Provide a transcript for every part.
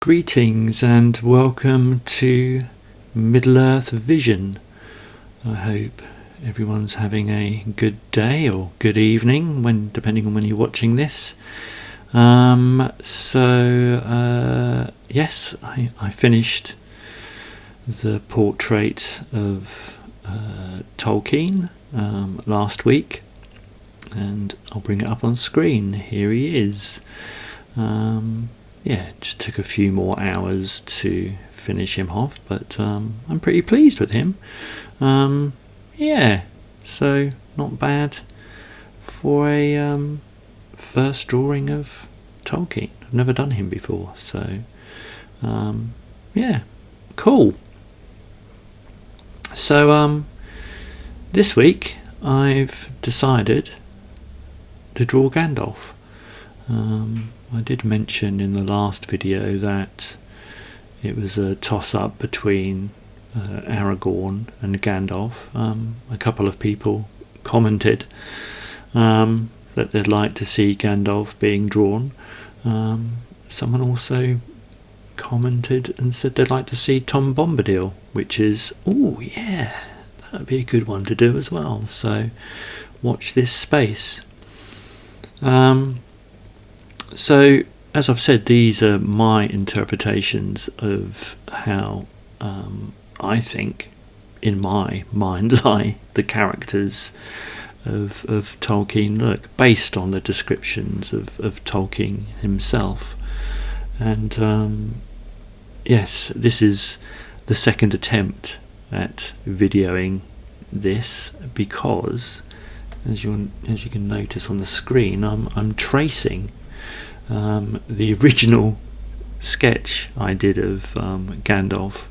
Greetings and welcome to Middle-earth Vision. I hope everyone's having a good day or good evening, depending on when you're watching this. Yes, I finished the portrait of Tolkien last week, and I'll bring it up on screen. Here he is. It just took a few more hours to finish him off, but I'm pretty pleased with him. So not bad for a first drawing of Tolkien. I've never done him before, so cool. So this week I've decided to draw Gandalf. I did mention in the last video that it was a toss-up between Aragorn and Gandalf. A couple of people commented that they'd like to see Gandalf being drawn. Someone also commented and said they'd like to see Tom Bombadil, which is, that would be a good one to do as well. So watch this space. So, as I've said, these are my interpretations of how I think, in my mind's eye, the characters of Tolkien look, based on the descriptions of Tolkien himself. And yes, this is the second attempt at videoing this, because, as you can notice on the screen, I'm tracing the original sketch I did of Gandalf.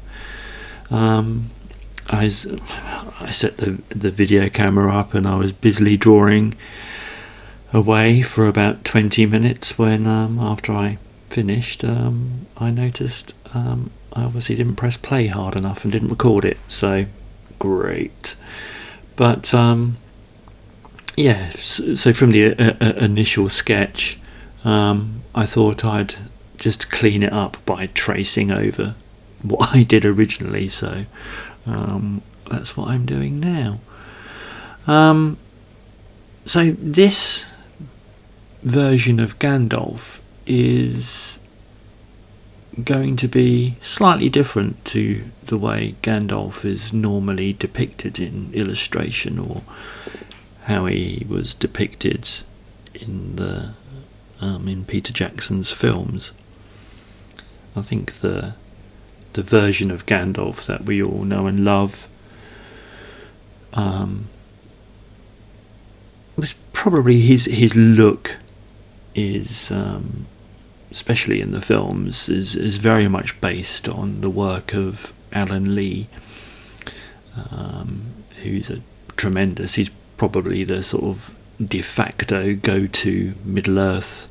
I set the video camera up and I was busily drawing away for about 20 minutes when after I finished I noticed I obviously didn't press play hard enough and didn't record it, so great. But so from the initial sketch, I thought I'd just clean it up by tracing over what I did originally, so that's what I'm doing now. So this version of Gandalf is going to be slightly different to the way Gandalf is normally depicted in illustration, or how he was depicted in Peter Jackson's films. I think the version of Gandalf that we all know and love was probably his look is, especially in the films, is very much based on the work of Alan Lee, who's he's probably the sort of de facto go-to Middle-earth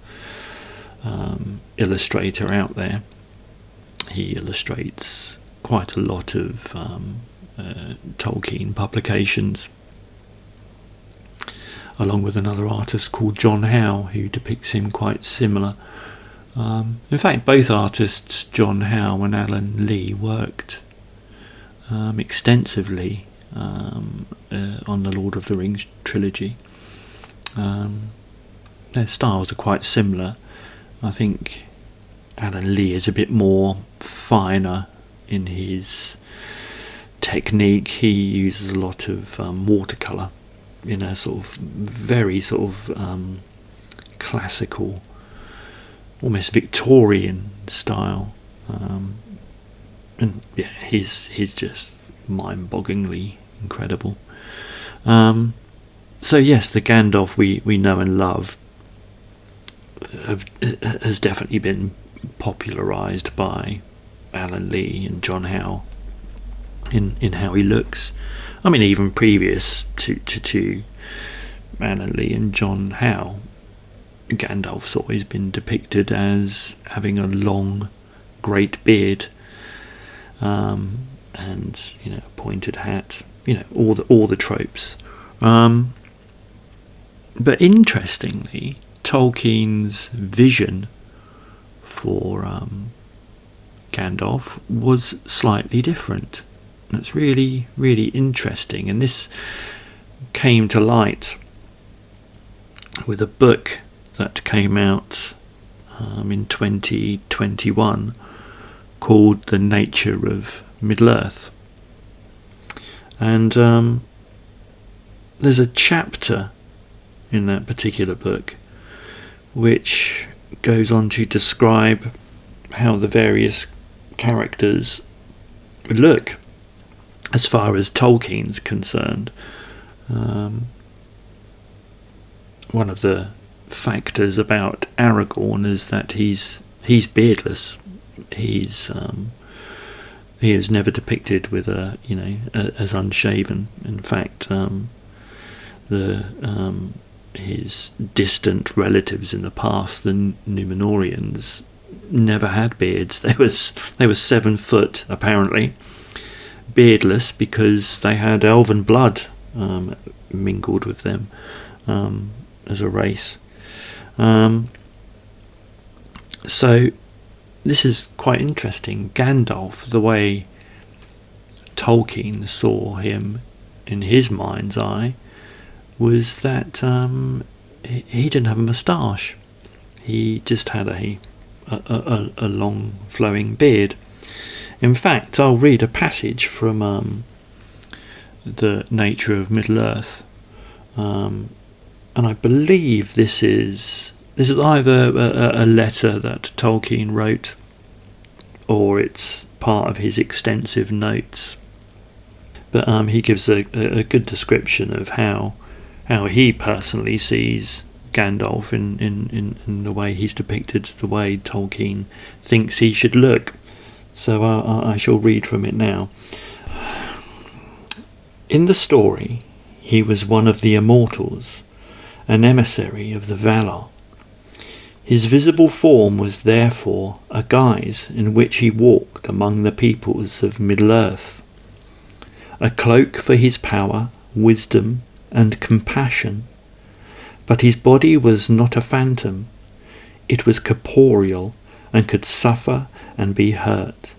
illustrator out there. He illustrates quite a lot of Tolkien publications, along with another artist called John Howe, who depicts him quite similar. In fact, both artists, John Howe and Alan Lee, worked extensively on the Lord of the Rings trilogy. Their styles are quite similar. I think Alan Lee is a bit more finer in his technique. He uses a lot of watercolour in a sort of very classical, almost Victorian style, and he's just mind-bogglingly incredible. So yes, the Gandalf we know and love has definitely been popularised by Alan Lee and John Howe in how he looks. I mean, even previous to Alan Lee and John Howe, Gandalf's always been depicted as having a long, great beard, and a pointed hat. All the tropes. But interestingly, Tolkien's vision for Gandalf was slightly different. That's really, really interesting, and this came to light with a book that came out in 2021 called The Nature of Middle-earth. And there's a chapter in that particular book which goes on to describe how the various characters look as far as Tolkien's concerned. One of the factors about Aragorn is that he's beardless. He is never depicted with as unshaven. In fact, his distant relatives in the past, the Númenóreans, never had beards. They were 7 foot apparently, beardless, because they had elven blood mingled with them as a race. So this is quite interesting. Gandalf, the way Tolkien saw him in his mind's eye, was that he didn't have a moustache. He just had a long flowing beard. In fact, I'll read a passage from The Nature of Middle-earth, and I believe this is either a letter that Tolkien wrote, or it's part of his extensive notes. But he gives a good description of how he personally sees Gandalf in the way he's depicted, the way Tolkien thinks he should look. So I shall read from it now. In the story, he was one of the immortals, an emissary of the Valar. His visible form was therefore a guise in which he walked among the peoples of Middle-earth, a cloak for his power, wisdom, and compassion. But his body was not a phantom. It was corporeal and could suffer and be hurt.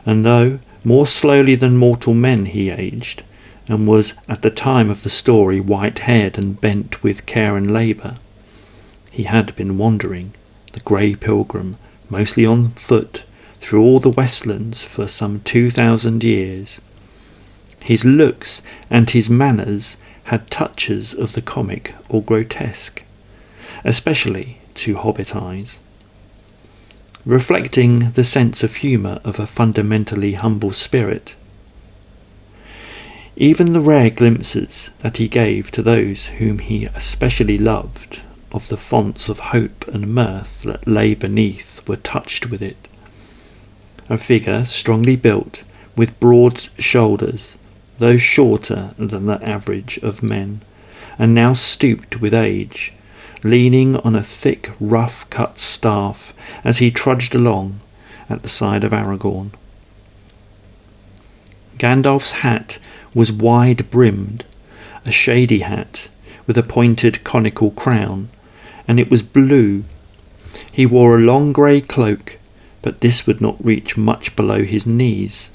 And though more slowly than mortal men he aged, and was at the time of the story white-haired and bent with care and labour, he had been wandering, the grey pilgrim, mostly on foot, through all the Westlands for some 2,000 years. His looks and his manners had touches of the comic or grotesque, especially to hobbit eyes, reflecting the sense of humour of a fundamentally humble spirit. Even the rare glimpses that he gave to those whom he especially loved of the fonts of hope and mirth that lay beneath were touched with it. A figure strongly built, with broad shoulders, though shorter than the average of men, and now stooped with age, leaning on a thick, rough-cut staff as he trudged along at the side of Aragorn. Gandalf's hat was wide-brimmed, a shady hat with a pointed conical crown, and it was blue. He wore a long grey cloak, but this would not reach much below his knees.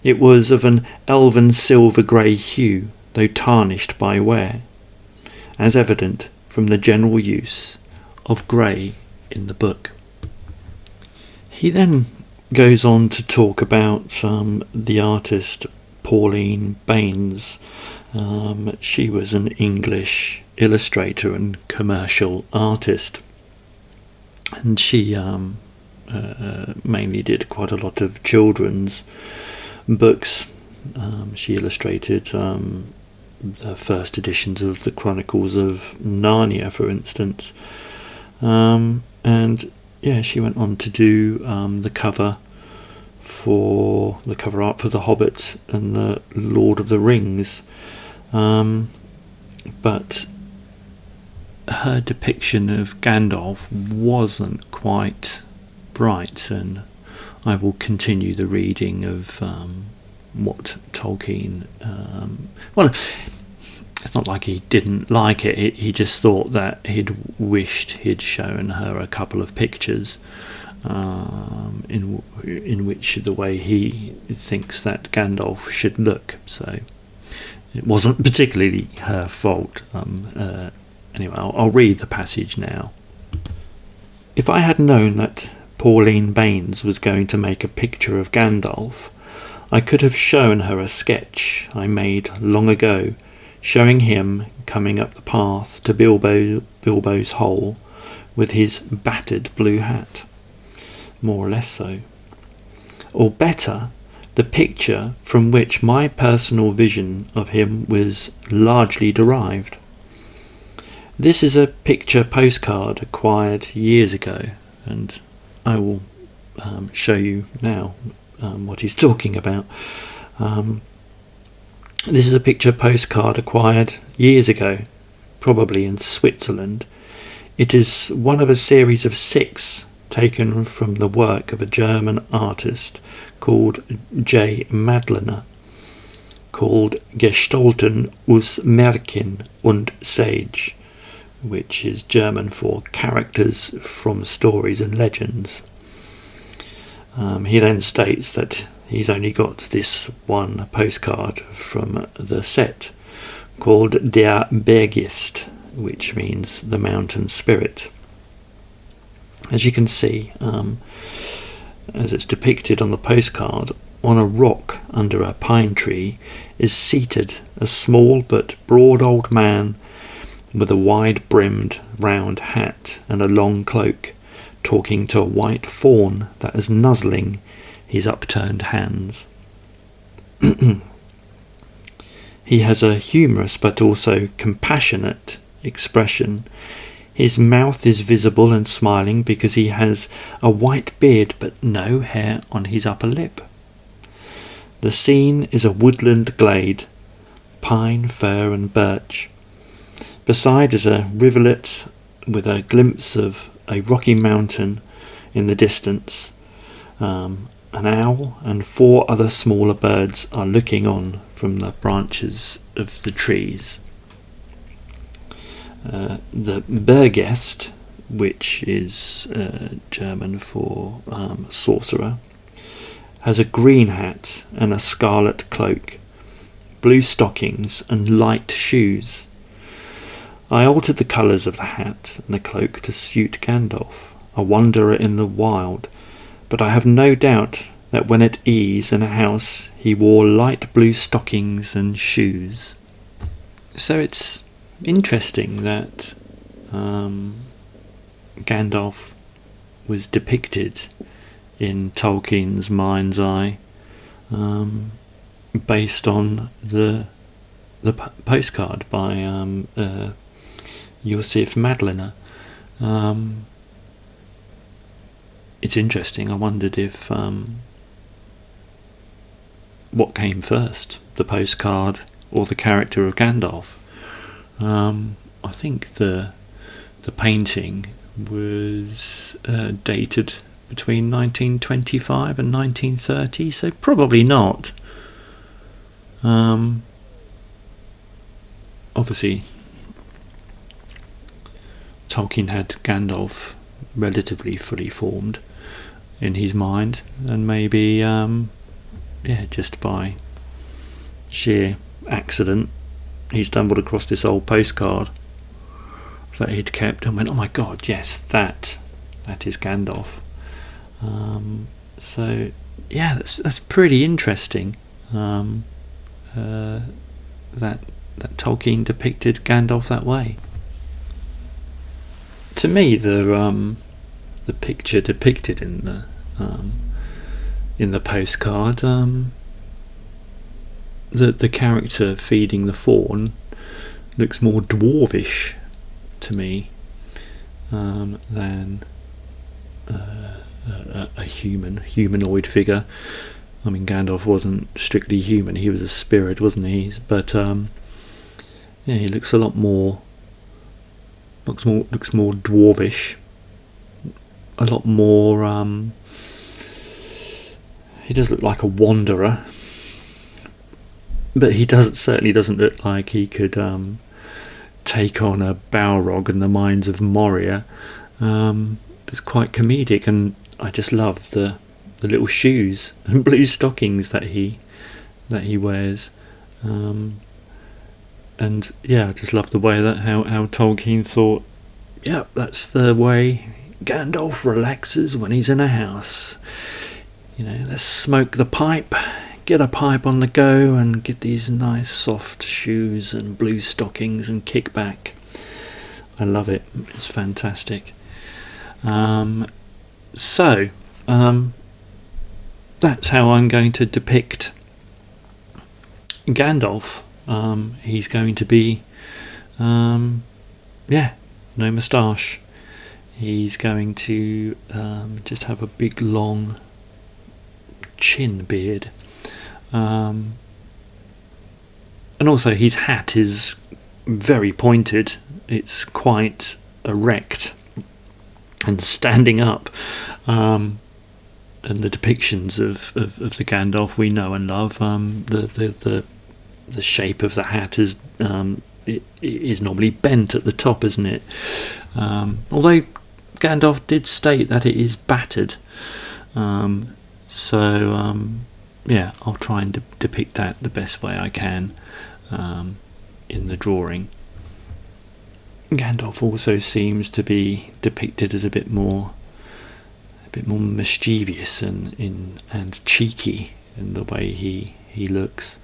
It was of an elven silver-grey hue, though tarnished by wear, as evident from the general use of grey in the book. He then goes on to talk about the artist Pauline Baynes. She was an English illustrator and commercial artist, and she mainly did quite a lot of children's books. She illustrated the first editions of the Chronicles of Narnia, for instance, and she went on to do the cover art for The Hobbit and the Lord of the Rings, but her depiction of Gandalf wasn't quite bright, and I will continue the reading of what Tolkien... it's not like he didn't like it. He just thought that he'd wished he'd shown her a couple of pictures in which the way he thinks that Gandalf should look. So it wasn't particularly her fault. Anyway, I'll read the passage now. If I had known that Pauline Baynes was going to make a picture of Gandalf, I could have shown her a sketch I made long ago, showing him coming up the path to Bilbo's hole with his battered blue hat. More or less so. Or better, the picture from which my personal vision of him was largely derived. This is a picture postcard acquired years ago, and I will show you now what he's talking about. This is a picture postcard acquired years ago, probably in Switzerland. It is one of a series of 6 taken from the work of a German artist called J. Madlener, called Gestalten aus Märchen und Sage, which is German for characters from stories and legends. He then states that he's only got this one postcard from the set called Der Bergist, which means the mountain spirit. As you can see, as it's depicted on the postcard, on a rock under a pine tree is seated a small but broad old man with a wide-brimmed round hat and a long cloak, talking to a white fawn that is nuzzling his upturned hands. He has a humorous but also compassionate expression. His mouth is visible and smiling because he has a white beard but no hair on his upper lip. The scene is a woodland glade, pine, fir and birch. Beside is a rivulet with a glimpse of a rocky mountain in the distance. An owl and 4 other smaller birds are looking on from the branches of the trees. The Bergest, which is German for sorcerer, has a green hat and a scarlet cloak, blue stockings and light shoes. I altered the colours of the hat and the cloak to suit Gandalf, a wanderer in the wild, but I have no doubt that when at ease in a house he wore light blue stockings and shoes. So it's interesting that Gandalf was depicted in Tolkien's mind's eye based on the postcard by Josef Madlener. It's interesting. I wondered if what came first, the postcard or the character of Gandalf. I think the painting was dated between 1925 and 1930, so probably not. Obviously, Tolkien had Gandalf relatively fully formed in his mind, and maybe just by sheer accident he stumbled across this old postcard that he'd kept and went, oh my god, yes, that is Gandalf. So yeah, that's pretty interesting, that Tolkien depicted Gandalf that way. To me, the picture depicted in the postcard, the character feeding the fawn looks more dwarvish to me than a humanoid figure. I mean, Gandalf wasn't strictly human; he was a spirit, wasn't he? But he looks a lot more. Looks more dwarvish. A lot more. He does look like a wanderer, but he certainly doesn't look like he could take on a Balrog in the mines of Moria. It's quite comedic, and I just love the little shoes and blue stockings that he wears. And yeah, I just love the way that how Tolkien thought, yeah, that's the way Gandalf relaxes when he's in a house. Let's smoke the pipe, get a pipe on the go, and get these nice soft shoes and blue stockings and kick back. I love it. It's fantastic. So that's how I'm going to depict Gandalf. He's going to be, no moustache. He's going to just have a big long chin beard. And also his hat is very pointed. It's quite erect and standing up. And the depictions of the Gandalf we know and love, the shape of the hat is it is normally bent at the top, isn't it? Although Gandalf did state that it is battered. I'll try and depict that the best way I can in the drawing. Gandalf also seems to be depicted as a bit more mischievous and cheeky in the way he looks.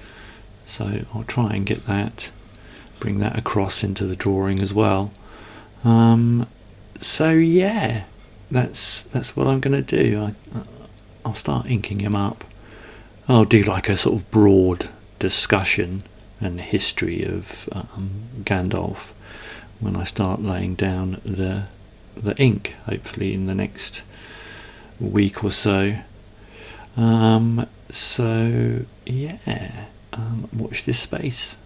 So I'll try and bring that across into the drawing as well. That's what I'm going to do. I'll start inking him up. I'll do like a sort of broad discussion and history of Gandalf when I start laying down the ink, hopefully in the next week or so. Watch this space.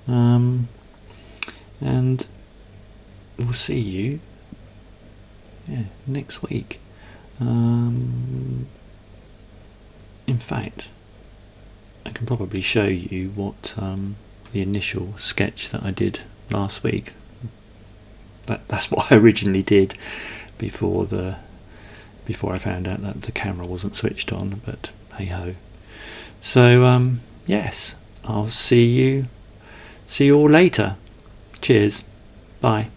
And we'll see you next week. In fact, I can probably show you what the initial sketch that I did last week. That's what I originally did before I found out that the camera wasn't switched on, but hey ho. So yes, I'll see you all later. Cheers. Bye.